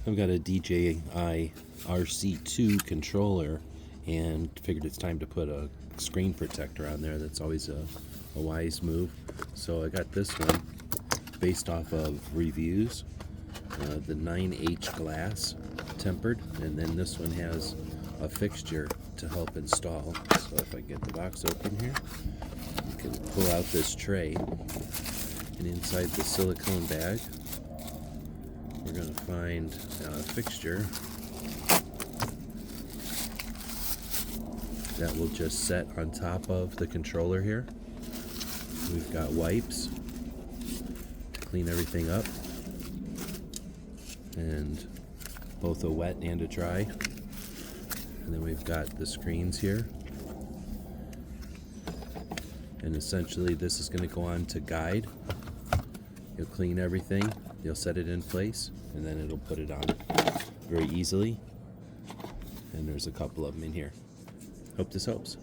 I've got a DJI RC2 controller and figured it's time to put a screen protector on there. That's always a wise move. So I got this one based off of reviews, the 9H glass tempered, and then this one has a fixture to help install. So if I get the box open here, you can pull out this tray, and inside the silicone bag we're going to find a fixture that will just set on top of the controller here. We've got wipes to clean everything up, and both a wet and a dry. And then we've got the screens here. And essentially this is going to go on to guide. You'll clean everything, you'll set it in place, and then it'll put it on very easily. And there's a couple of them in here. Hope this helps.